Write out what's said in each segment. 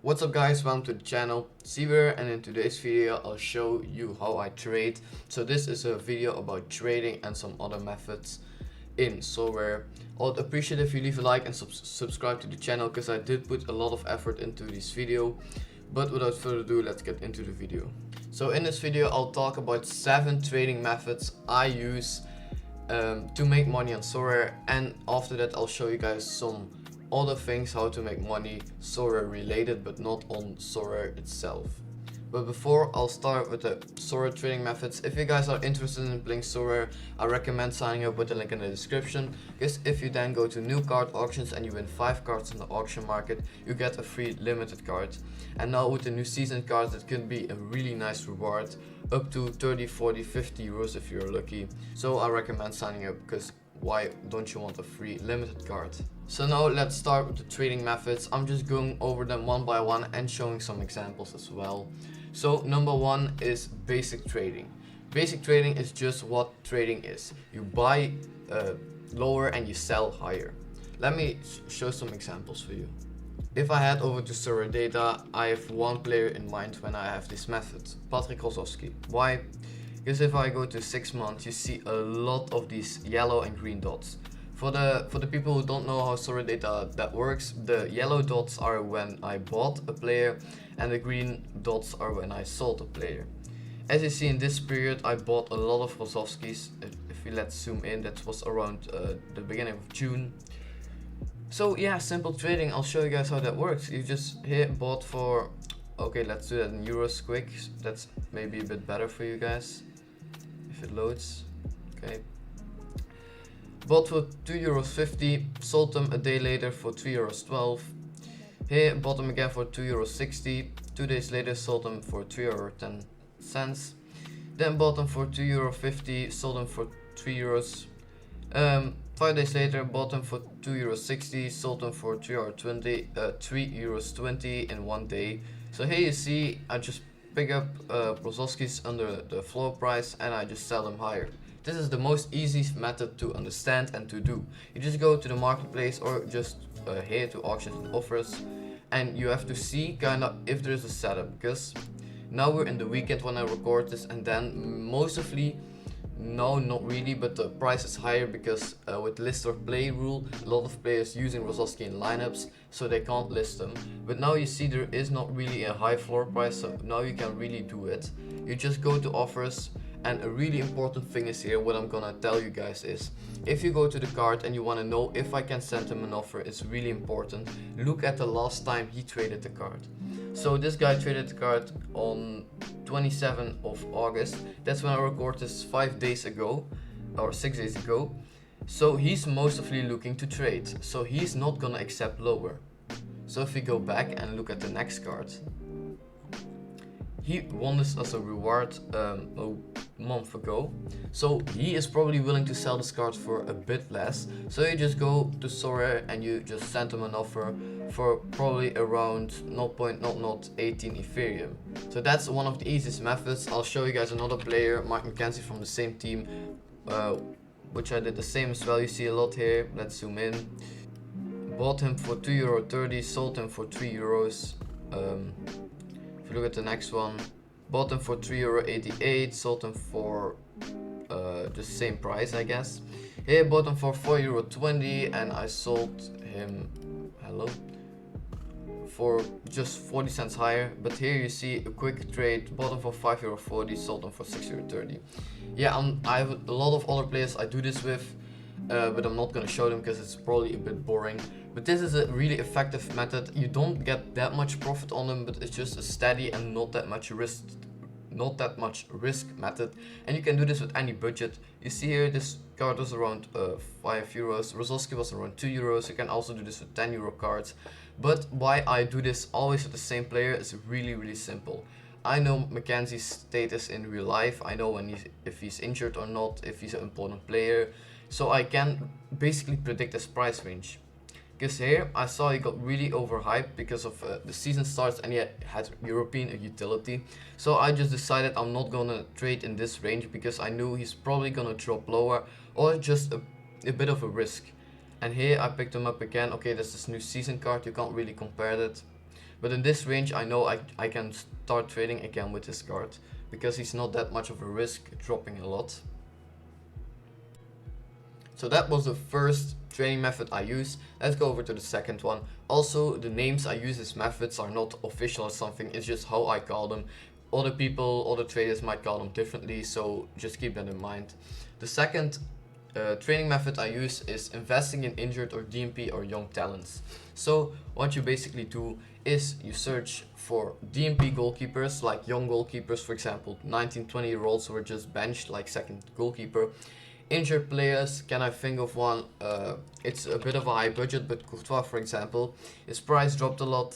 What's up guys, welcome to the channel, Sorare, and in today's video I'll show you how I trade. So this is a video about trading and some other methods in Sorare. I'd appreciate if you leave a like and subscribe to the channel because I did put a lot of effort into this video. But without further ado, let's get into the video. So in this video I'll talk about 7 trading methods I use to make money on Sorare, and after that I'll show you guys some other things how to make money Sorare related but not on Sorare itself. But before I'll start with the Sorare trading methods, if you guys are interested in playing Sorare, I recommend signing up with the link in the description, because if you then go to new card auctions and you win 5 cards in the auction market, you get a free limited card. And now with the new season cards, it can be a really nice reward, up to 30, 40, 50 euros if you're lucky. So I recommend signing up, because why don't you want a free limited card? So now let's start with the trading methods. I'm just going over them one by one and showing some examples as well. So number 1 is basic trading. Basic trading is just what trading is. You buy lower and you sell higher. Let me show some examples for you. If I head over to Sorare data, I have one player in mind when I have this method, Patrick Rosowski. Why? Because if I go to 6 months, you see a lot of these yellow and green dots. For the people who don't know how Sorare data that works, the yellow dots are when I bought a player and the green dots are when I sold a player. As you see in this period, I bought a lot of Rosowskis. If we let's zoom in, that was around the beginning of June. So yeah, simple trading. I'll show you guys how that works. You just hit bought for, okay, let's do that in euros quick. That's maybe a bit better for you guys if it loads. Okay. Bought for €2.50, sold them a day later for €3.12. Here, bought them again for €2.60. 2 days later, sold them for €3.10. Then bought them for €2.50, sold them for €3. 5 days later, bought them for €2.60, sold them for €3.20 in 1 day. So here you see, I just pick up Rosowskis under the floor price and I just sell them higher. This is the most easiest method to understand and to do. You just go to the marketplace or just here to auctions and offers, and you have to see kind of if there is a setup, because now we're in the weekend when I record this, and then mostly, no, not really, but the price is higher because with list or play rule, a lot of players using Rosowski in lineups, so they can't list them. But now you see there is not really a high floor price, so now you can really do it. You just go to offers. And a really important thing is here, what I'm gonna tell you guys is, if you go to the card and you wanna know if I can send him an offer, it's really important. Look at the last time he traded the card. So this guy traded the card on 27th of August. That's when I record this 5 days ago, or 6 days ago. So he's mostly looking to trade. So he's not gonna accept lower. So if we go back and look at the next card, he won this as a reward a month ago, so he is probably willing to sell this card for a bit less. So you just go to Sorare and you just send him an offer for probably around 0.0018 Ethereum. So that's one of the easiest methods. I'll show you guys another player, Mike McKenzie from the same team, which I did the same as well. You see a lot here. Let's zoom in. Bought him for €2.30, sold him for €3. If you look at the next one, bought them for €3.88, sold them for the same price, I guess. Here, bought them for €4.20 and I sold him, for just 40 cents higher. But here you see a quick trade, bought them for €5.40, sold them for €6.30. Yeah, I have a lot of other players I do this with, but I'm not gonna show them because it's probably a bit boring. But this is a really effective method. You don't get that much profit on them, but it's just a steady and not that much risk method. And you can do this with any budget. You see here, this card was around €5. Rosowski was around €2. You can also do this with €10 cards. But why I do this always with the same player is really simple. I know Mackenzie's status in real life. I know when if he's injured or not, if he's an important player. So I can basically predict his price range. Because here I saw he got really overhyped because of the season starts and he had European utility. So I just decided I'm not gonna trade in this range because I knew he's probably gonna drop lower or just a bit of a risk. And here I picked him up again. Okay, that's this new season card, you can't really compare that. But in this range, I know I can start trading again with this card, because he's not that much of a risk dropping a lot. So that was the first trading method I use. Let's go over to the second one. Also, the names I use as methods are not official or something, it's just how I call them. Other people, other traders might call them differently, so just keep that in mind. The second trading method I use is investing in injured or DMP or young talents. So what you basically do is you search for DMP goalkeepers, like young goalkeepers, for example 19-20-year-olds who were just benched, like second goalkeeper. Injured players, can I think of one? It's a bit of a high budget, but Courtois, for example, his price dropped a lot.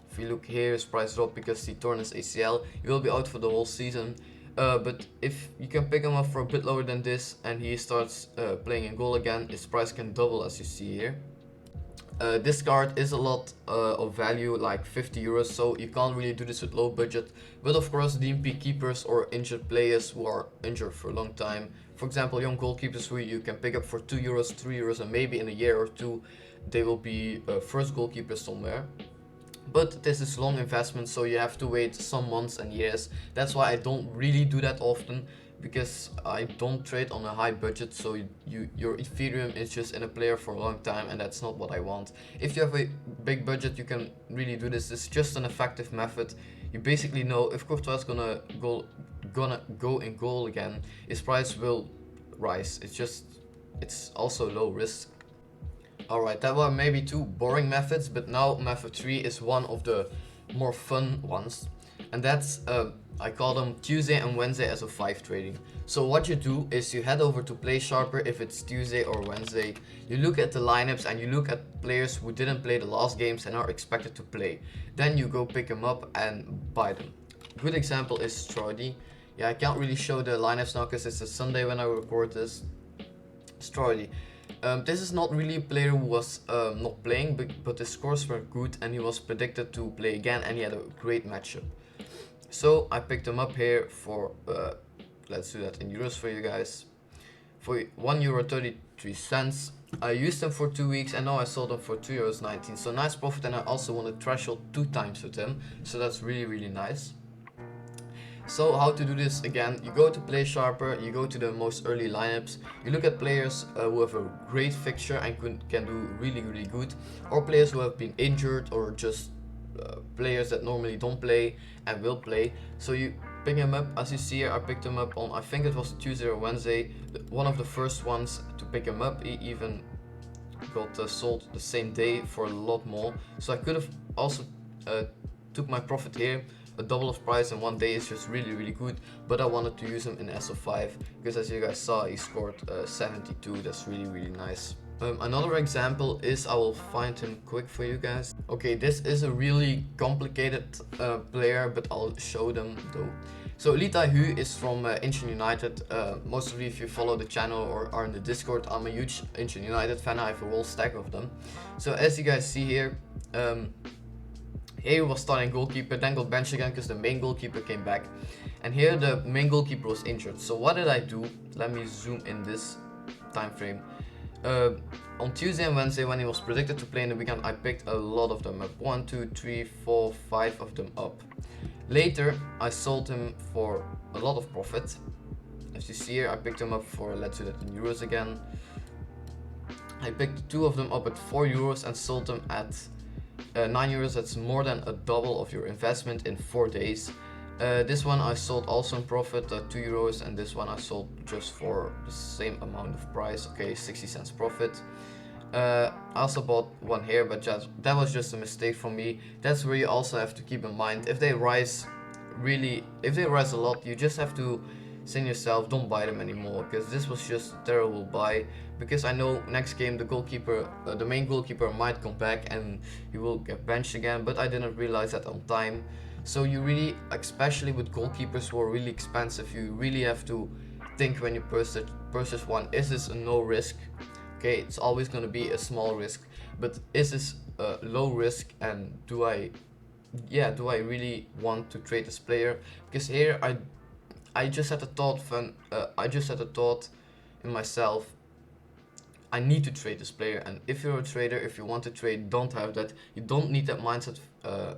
If you look here, his price dropped because he torn his ACL. He will be out for the whole season. But if you can pick him up for a bit lower than this and he starts playing in goal again, his price can double, as you see here. This card is a lot of value, like 50 euros, so you can't really do this with low budget. But of course, DMP keepers or injured players who are injured for a long time, for example young goalkeepers who you can pick up for 2 euros, 3 euros, and maybe in a year or two they will be first goalkeeper somewhere. But this is long investment, so you have to wait some months and years. That's why I don't really do that often, because I don't trade on a high budget, so your Ethereum is just in a player for a long time, and that's not what I want. If you have a big budget, you can really do this. It's just an effective method. You basically know if Courtois is gonna go in goal again, his price will rise. It's also low risk. Alright, that were maybe two boring methods, but now method 3 is one of the more fun ones. And that's, I call them Tuesday and Wednesday as a 5 trading. So what you do is you head over to Play Sharper if it's Tuesday or Wednesday. You look at the lineups and you look at players who didn't play the last games and are expected to play. Then you go pick them up and buy them. Good example is Sorare. Yeah, I can't really show the lineups now because it's a Sunday when I record this. Sorare. This is not really a player who was not playing, but his scores were good and he was predicted to play again and he had a great matchup. So I picked him up here for, let's do that in euros for you guys, for €1.33. I used them for 2 weeks and now I sold them for €2.19. So nice profit, and I also won the threshold 2 times with him. So that's really nice. So how to do this again, you go to Play Sharper, you go to the most early lineups, you look at players who have a great fixture and can do really good, or players who have been injured, or just players that normally don't play and will play. So you pick them up. As you see here, I picked them up on, I think it was Tuesday or Wednesday, one of the first ones to pick him up. He even got sold the same day for a lot more. So I could have also took my profit here. A double of price in one day is just really good, but I wanted to use him in SO5 because, as you guys saw, he scored 72. That's really nice. Another example is, I will find him quick for you guys. Okay, this is a really complicated player, but I'll show them though. So Lita Hu is from Incheon United. Most of you, if you follow the channel or are in the Discord, I'm a huge Incheon United fan. I have a whole stack of them. So as you guys see here, here was starting goalkeeper, then got benched again because the main goalkeeper came back. And here the main goalkeeper was injured. So what did I do? Let me zoom in this time frame. On Tuesday and Wednesday, when he was predicted to play in the weekend, I picked a lot of them up. 1, 2, 3, 4, 5 of them up. Later, I sold him for a lot of profit. As you see here, I picked him up for, let's do that in euros again. I picked 2 of them up at 4 euros and sold them at 9 euros. That's more than a double of your investment in 4 days. This one I sold also in profit, 2 euros, and this one I sold just for the same amount of price. Okay, 60 cents profit. I also bought one here, but that was just a mistake from me. That's where you also have to keep in mind, if they rise a lot, you just have to say to yourself, don't buy them anymore, because this was just a terrible buy. Because I know next game the goalkeeper, the main goalkeeper might come back and he will get benched again, but I didn't realize that on time. So you really, especially with goalkeepers who are really expensive, you really have to think when you purchase one, is this a no risk? Okay, it's always going to be a small risk, but is this a low risk, and do I really want to trade this player? Because here I just had a thought in myself, I need to trade this player. And if you're a trader, if you want to trade, don't have that. You don't need that mindset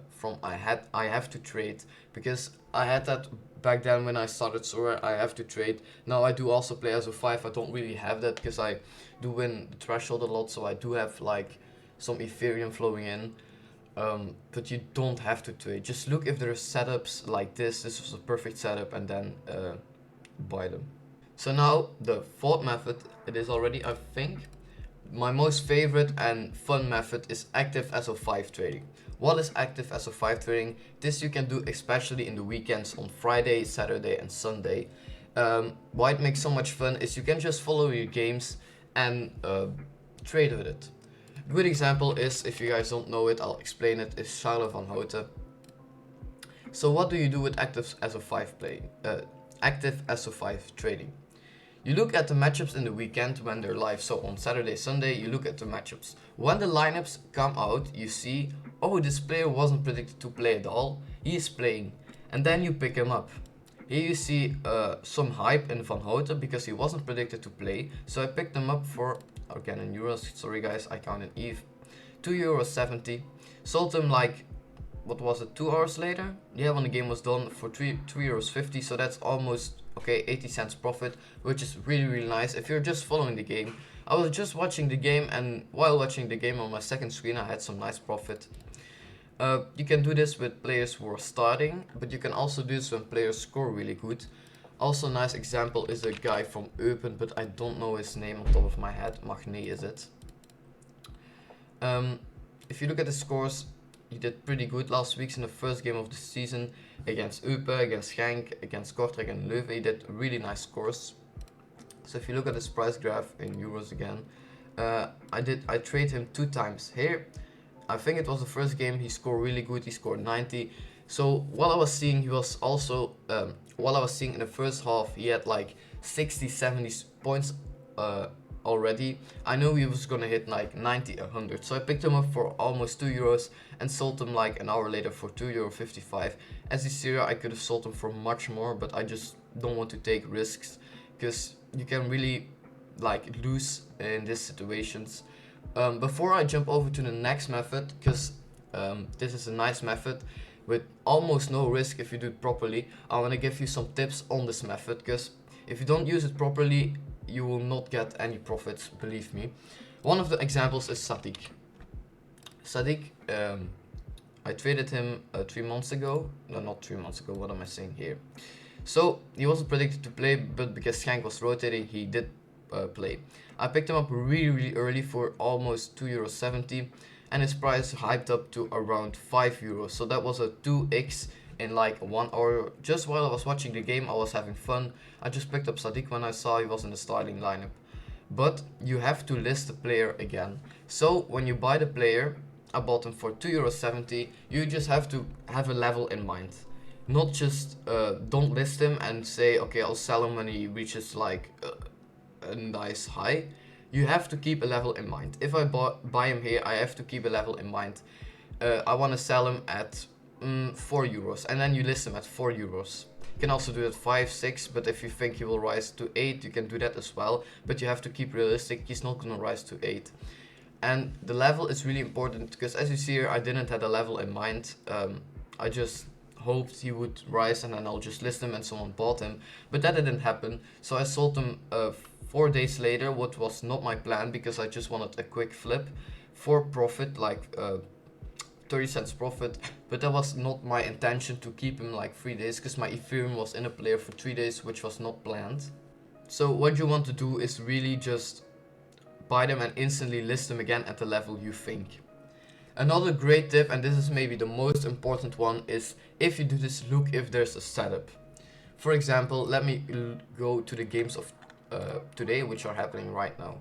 from I have to trade, because I had that back then when I started Sorare. I have to trade. Now I do also play as a 5. I don't really have that because I do win the threshold a lot, so I do have like some Ethereum flowing in. But you don't have to trade. Just look if there are setups like this. This was a perfect setup, and then buy them. So now the fourth method, it is already, I think, my most favorite and fun method is active SO5 trading. What is active SO5 trading? This you can do especially in the weekends on Friday, Saturday and Sunday. Why it makes so much fun is you can just follow your games and trade with it. A good example is, if you guys don't know it, I'll explain it, is Charlotte van Houten. So what do you do with active SO5 playing? Active SO5 trading. You look at the matchups in the weekend when they're live. So on Saturday, Sunday, you look at the matchups. When the lineups come out, you see, oh, this player wasn't predicted to play at all. He is playing. And then you pick him up. Here you see some hype in Van Houten because he wasn't predicted to play. So I picked him up for, again in euros, sorry guys, I counted ETH, €2.70. Sold him like, what was it, 2 hours later? Yeah, when the game was done, for €3.50. So that's almost, okay, 80 cents profit, which is really nice if you're just following the game. I was just watching the game, and while watching the game on my second screen, I had some nice profit. You can do this with players who are starting, but you can also do this when players score really good. Also, a nice example is a guy from Eupen, but I don't know his name on top of my head. Magné is it. If you look at the scores, he did pretty good last week in the first game of the season against Eupen, against Genk, against Kortrijk and Leuven. He did really nice scores. So if you look at his price graph in euros again, I trade him 2 times. Here, I think it was the first game, he scored really good, he scored 90. So while I was seeing, he was also, while I was seeing in the first half, he had like 60, 70 points already. I knew he was gonna hit like 90, 100. So I picked him up for almost €2 and sold him like an hour later for €2.55. As you see, I could have sold him for much more, but I just don't want to take risks because you can really like lose in these situations. Before I jump over to the next method, because this is a nice method with almost no risk if you do it properly, I want to give you some tips on this method, because if you don't use it properly, you will not get any profits, believe me. One of the examples is Sadiq. Sadiq, I traded him 3 months ago. No, not 3 months ago, what am I saying here? So, he wasn't predicted to play, but because Genk was rotating, he did play. I picked him up really early for almost €2.70, and his price hyped up to around €5. So that was a 2x in like 1 hour. Just while I was watching the game, I was having fun. I just picked up Sadiq when I saw he was in the starting lineup. But you have to list the player again. So when you buy the player, I bought him for €2.70. You just have to have a level in mind. Not just don't list him and say, okay, I'll sell him when he reaches like a nice high. You have to keep a level in mind. If I buy him here, I have to keep a level in mind. I want to sell him at €4, and then you list him at €4. You can also do it 5, 6, but if you think he will rise to 8, you can do that as well. But you have to keep realistic. He's not gonna rise to 8. And the level is really important, because as you see here, I didn't have a level in mind. I just hoped he would rise and then I'll just list him and someone bought him, but that didn't happen. So I sold him 4 days later, what was not my plan, because I just wanted a quick flip for profit, like 30 cents profit. But that was not my intention to keep him like 3 days, because my Ethereum was in a player for 3 days, which was not planned. So what you want to do is really just buy them and instantly list them again at the level you think. Another great tip, and this is maybe the most important one, is if you do this, look if there's a setup. For example, let me go to the games of today, which are happening right now.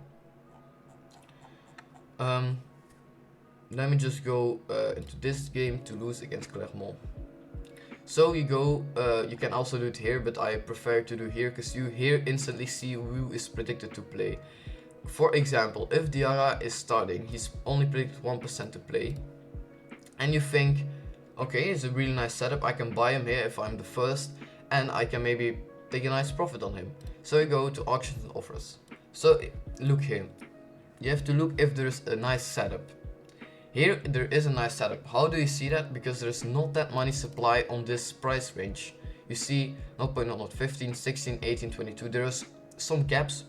Let me just go into this game, Toulouse against Clermont. So you go, you can also do it here, but I prefer to do here, because you here instantly see who is predicted to play. For example, if Diarra is starting, he's only predicted 1% to play, and you think, okay, it's a really nice setup, I can buy him here if I'm the first, and I can maybe take a nice profit on him. So you go to auctions and offers. So look here, you have to look if there's a nice setup. Here there is a nice setup. How do you see that? Because there's not that many supply on this price range. You see 0.0015, 16, 18, 22. There's some gaps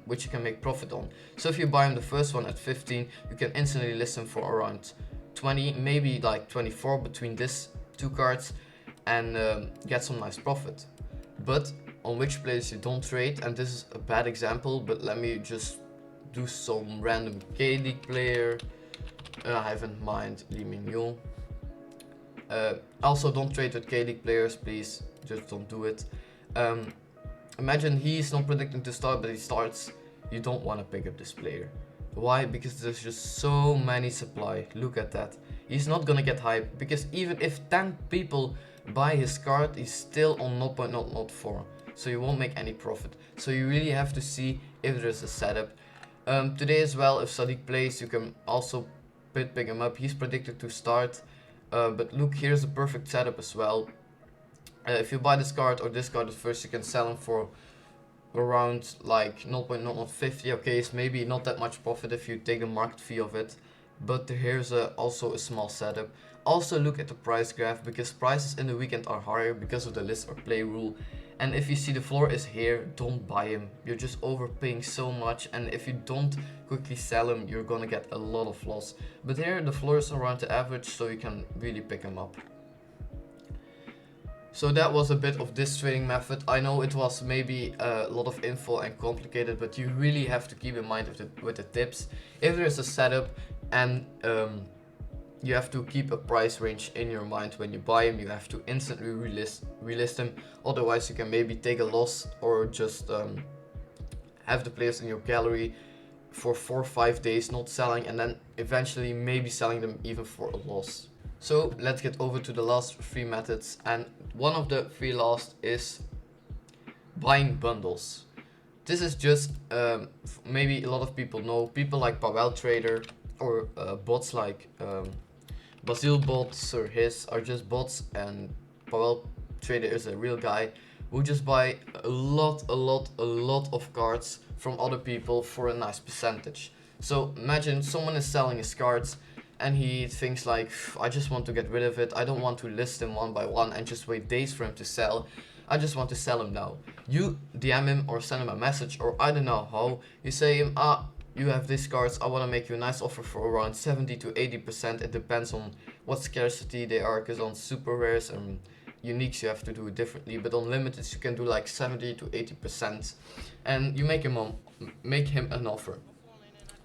which you can make profit on. So if you buy him the first one at 15, you can instantly list him for around 20, maybe like 24 between these two cards, and get some nice profit. But on which players you don't trade, and this is a bad example, but let me just do some random K-League player. I have in mind Lee Mignon. Also don't trade with K-League players, please, just don't do it. Imagine he's not predicting to start, but he starts. You don't want to pick up this player. Why? Because there's just so many supply. Look at that. He's not gonna get hype, because even if 10 people buy his card, he's still on 0.004. So you won't make any profit. So you really have to see if there's a setup. Today as well, if Sadiq plays, you can also pick him up. He's predicted to start. But look, here's a perfect setup as well. If you buy this card or this card at first, you can sell him for around like 0.0050. Okay, it's maybe not that much profit if you take the market fee of it. But here's also a small setup. Also look at the price graph, because prices in the weekend are higher because of the list or play rule. And if you see the floor is here, don't buy him. You're just overpaying so much, and if you don't quickly sell him, you're gonna get a lot of loss. But here the floor is around the average, so you can really pick him up. So that was a bit of this trading method. I know it was maybe a lot of info and complicated, but you really have to keep in mind with the tips. If there's a setup and you have to keep a price range in your mind when you buy him, you have to instantly relist him. Otherwise you can maybe take a loss, or just have the players in your gallery for 4 or 5 days not selling, and then eventually maybe selling them even for a loss. So let's get over to the last 3 methods, and one of the 3 last is buying bundles. This is just maybe a lot of people know, people like Powell Trader or bots like Basil bots or his are just bots, and Powell Trader is a real guy who just buy a lot of cards from other people for a nice percentage. So imagine someone is selling his cards and he thinks like, I just want to get rid of it, I don't want to list them one by one and just wait days for him to sell, I just want to sell him now. You DM him or send him a message, or I don't know how, you say him, you have these cards, I want to make you a nice offer for around 70 to 80%, it depends on what scarcity they are, because on super rares and uniques you have to do it differently, but on limiteds you can do like 70 to 80%, and you make him an offer.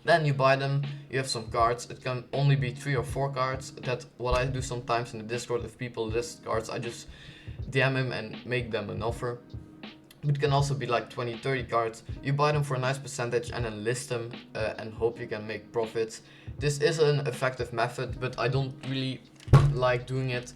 Then you buy them, you have some cards, it can only be 3 or 4 cards. That's what I do sometimes in the Discord. If people list cards, I just DM him and make them an offer. It can also be like 20, 30 cards. You buy them for a nice percentage and then list them and hope you can make profits. This is an effective method, but I don't really like doing it.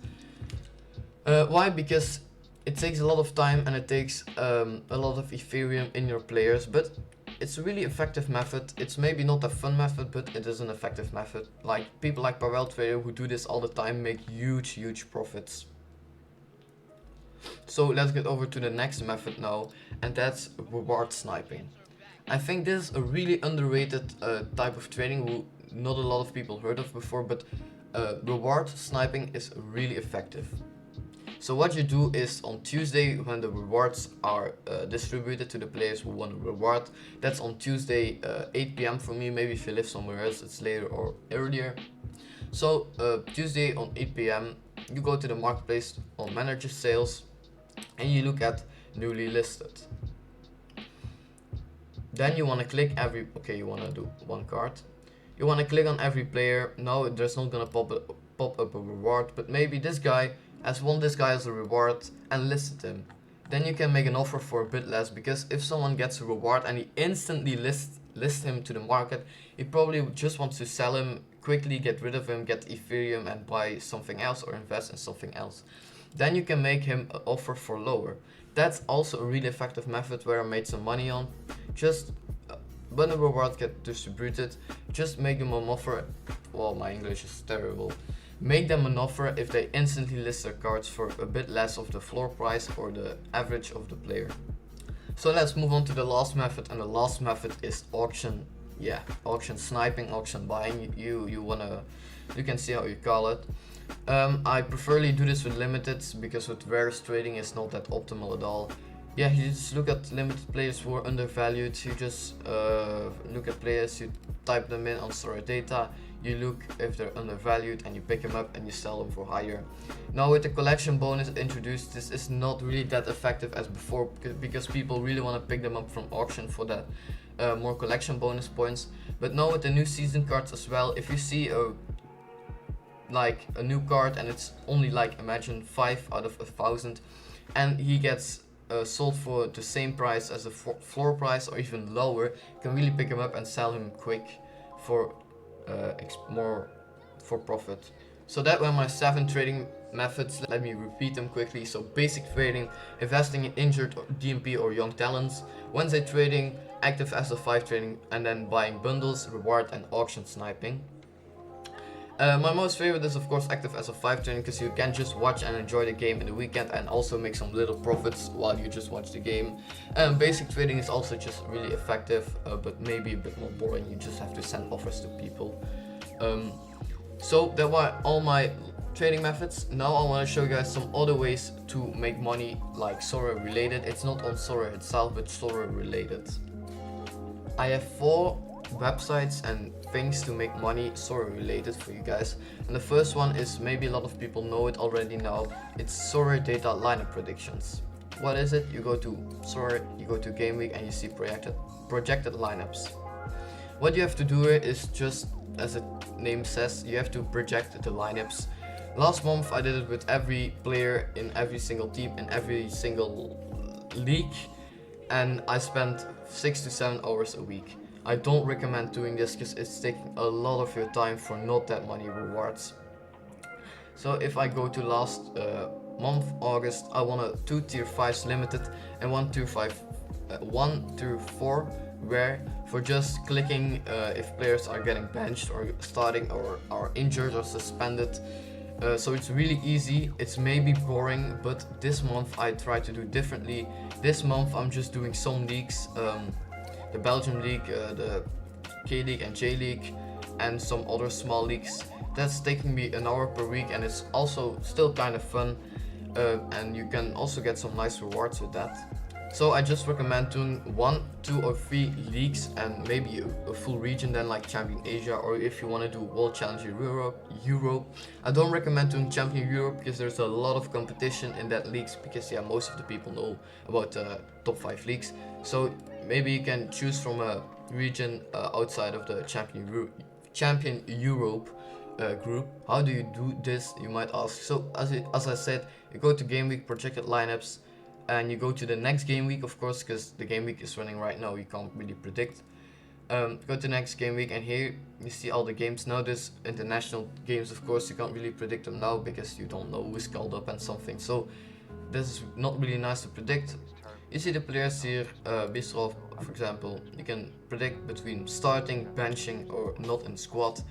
Why? Because it takes a lot of time and it takes a lot of Ethereum in your players, but it's a really effective method. It's maybe not a fun method, but it is an effective method. Like people like Powell Trader who do this all the time make huge profits. So let's get over to the next method now, and that's reward sniping. I think this is a really underrated type of trading who not a lot of people heard of before, but reward sniping is really effective. So what you do is on Tuesday, when the rewards are distributed to the players who won the reward, that's on Tuesday 8 PM for me. Maybe if you live somewhere else it's later or earlier. So Tuesday on 8 PM you go to the marketplace on manager sales and you look at newly listed. Then you want to click you want to do one card. You want to click on every player. No, there's not gonna pop up a reward, but maybe this guy has won this guy as a reward and listed him. Then you can make an offer for a bit less, because if someone gets a reward and he instantly lists him to the market, he probably just wants to sell him quickly, get rid of him, get Ethereum and buy something else or invest in something else. Then you can make him an offer for lower. That's also a really effective method where I made some money on. Just when the rewards get distributed, just make them an offer. Well, my English is terrible. Make them an offer if they instantly list their cards for a bit less of the floor price or the average of the player. So let's move on to the last method, and the last method is auction. yeah, auction sniping, auction buying, you can see how you call it. I preferably do this with limiteds because with various trading it's not that optimal at all. Yeah, you just look at limited players who are undervalued. You just look at players, you type them in on Sorare data, you look if they're undervalued and you pick them up and you sell them for higher. Now with the collection bonus introduced, this is not really that effective as before because people really want to pick them up from auction for the more collection bonus points. But now with the new season cards as well, if you see a new card and it's only like, imagine 5 out of 1,000, and he gets sold for the same price as the floor price or even lower, you can really pick him up and sell him quick for more for profit. So that were my 7 trading methods. Let me repeat them quickly. So basic trading, investing in injured DMP or young talents, Wednesday trading, active SL5 trading, and then buying bundles, reward and auction sniping. My most favorite is of course active SL5 trading because you can just watch and enjoy the game in the weekend and also make some little profits while you just watch the game. Basic trading is also just really effective, but maybe a bit more boring. You just have to send offers to people. So that were all my trading methods. Now I want to show you guys some other ways to make money, like Sorare related. It's not on Sorare itself, but Sorare related. I have 4 websites and things to make money Sorare related for you guys. And the first one is, maybe a lot of people know it already now, it's Sorare data lineup predictions. What is it? You go to Sorare, you go to Game Week and you see projected lineups. What you have to do here is, just as the name says, you have to project the lineups. Last month I did it with every player in every single team in every single league, and I spent 6 to 7 hours a week. I don't recommend doing this because it's taking a lot of your time for not that many rewards. So if I go to last month, August, I won a 2 tier 5s limited and 1 tier 4 rare for just clicking if players are getting benched or starting or are injured or suspended. So it's really easy. It's maybe boring, but this month I try to do differently. This month I'm just doing some leagues, the Belgium League, the K League and J League, and some other small leagues. That's taking me an hour per week, and it's also still kind of fun, and you can also get some nice rewards with that. So I just recommend doing 1, 2 or 3 leagues and maybe a full region then, like Champion Asia, or if you want to do World Challenger Europe. I don't recommend doing Champion Europe because there's a lot of competition in that leagues, because yeah, most of the people know about the top 5 leagues. So maybe you can choose from a region outside of the Champion Europe group. How do you do this, you might ask? So as I said, you go to Game Week, projected lineups, and you go to the next game week, of course, because the game week is running right now, you can't really predict. Go to the next game week, and here you see all the games. Now there's international games, of course, you can't really predict them now because you don't know who's called up and something, so this is not really nice to predict. You see the players here, Bistrov, for example, you can predict between starting, benching or not in squad.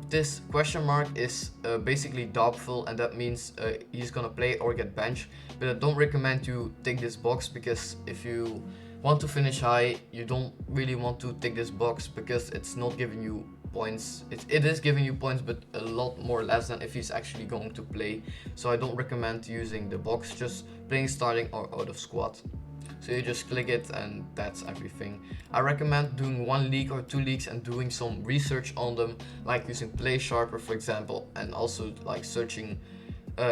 This question mark is basically doubtful, and that means he's gonna play or get benched. But I don't recommend you tick this box, because if you want to finish high, you don't really want to tick this box because it's not giving you points. It is giving you points, but a lot more less than if he's actually going to play. So I don't recommend using the box, just playing starting or out of squad. So you just click it and that's everything. I recommend doing 1 league or 2 leagues and doing some research on them, like using Play Sharper for example, and also like searching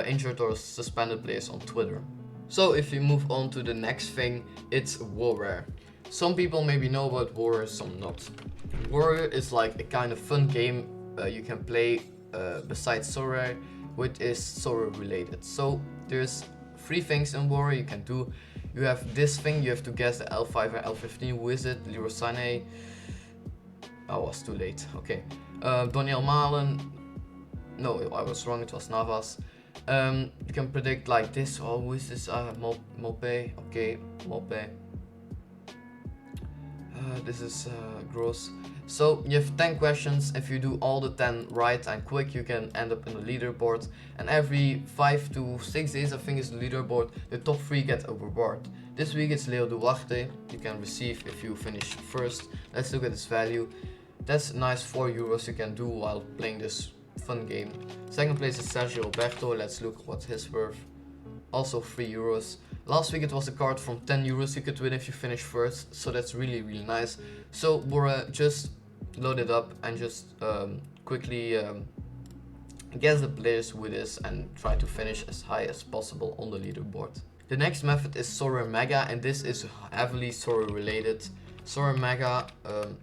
injured or suspended players on Twitter. So if we move on to the next thing, it's Warrior. Some people maybe know about Warrior, some not. Warrior is like a kind of fun game you can play besides Sorare, which is Sorare related. So there's 3 things in Warrior you can do. You have this thing, you have to guess the L5 and L15, who is it? Leroy Sané. I was too late, okay. Daniel Malen. No, I was wrong, it was Navas. You can predict like this. Oh, who is this? Mope, okay, Mope. This is gross. So you have 10 questions. If you do all the 10 right and quick, you can end up in the leaderboard. And every 5 to 6 days, I think is the leaderboard, the top 3 get a reward. This week it's Leo Duarte. You can receive if you finish first. Let's look at its value. That's nice, 4 euros you can do while playing this fun game. Second place is Sergio Alberto. Let's look what's his worth. Also 3 euros. Last week it was a card from 10 euros you could win if you finish first, so that's really nice. So we're just load it up and just quickly guess the players with this and try to finish as high as possible on the leaderboard. The next method is Sorare Mega, and this is heavily Sorare related. Sorare Mega,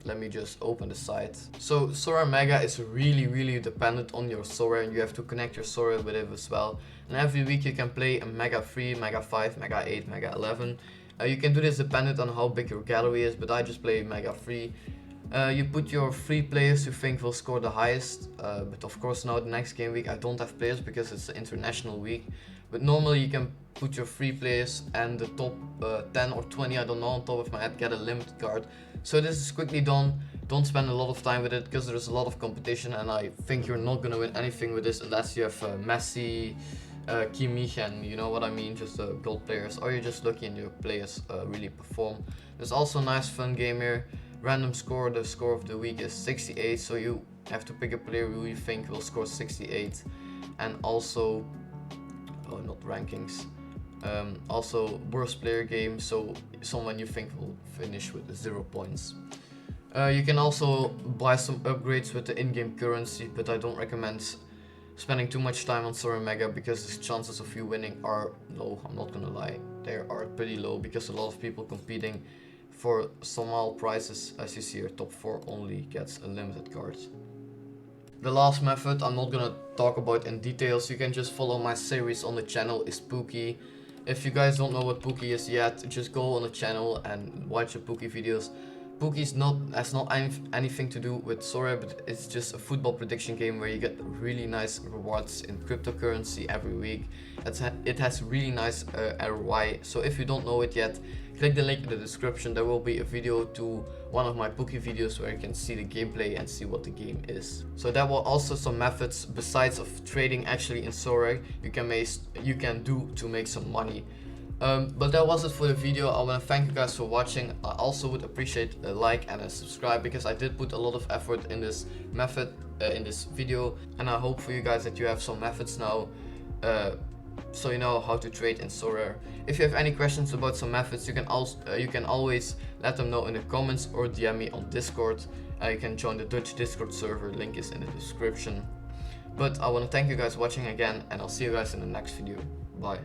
let me just open the site. So Sorare Mega is really dependent on your Sorare, and you have to connect your Sorare with it as well. And every week you can play a Mega 3, Mega 5, Mega 8, Mega 11. You can do this dependent on how big your gallery is, but I just play Mega 3. You put your 3 players you think will score the highest, but of course now the next game week I don't have players because it's an international week. But normally you can put your 3 players and the top 10 or 20, I don't know, on top of my head, get a limited card. So this is quickly done. Don't spend a lot of time with it because there's a lot of competition, and I think you're not gonna win anything with this unless you have Messi, Kimmich, and you know what I mean, just gold players, or you're just lucky and your players really perform. There's also a nice fun game here. Random score, the score of the week is 68, so you have to pick a player who you think will score 68. And also, oh, not rankings, also worst player game, so someone you think will finish with 0 points. You can also buy some upgrades with the in-game currency, but I don't recommend spending too much time on Sorare Mega because the chances of you winning are low. I'm not gonna lie, they are pretty low because a lot of people competing for small prizes. As you see here, top 4 only gets unlimited cards. The last method I'm not gonna talk about in details, you can just follow my series on the channel, is Pooky. If you guys don't know what Pooky is yet, just go on the channel and watch the Pooky videos. Pooky has not anything to do with Sorare, but it's just a football prediction game where you get really nice rewards in cryptocurrency every week. It has really nice ROI, so if you don't know it yet, click the link in the description. There will be a video to one of my Pooky videos where you can see the gameplay and see what the game is. So that were also some methods besides of trading actually in Sorare you can do to make some money. But that was it for the video. I want to thank you guys for watching. I also would appreciate a like and a subscribe because I did put a lot of effort in this method, in this video, and I hope for you guys that you have some methods now, so you know how to trade in Sorare. If you have any questions about some methods, you can always let them know in the comments or DM me on Discord. You can join the Dutch Discord server, link is in the description. But I want to thank you guys for watching again, and I'll see you guys in the next video. Bye.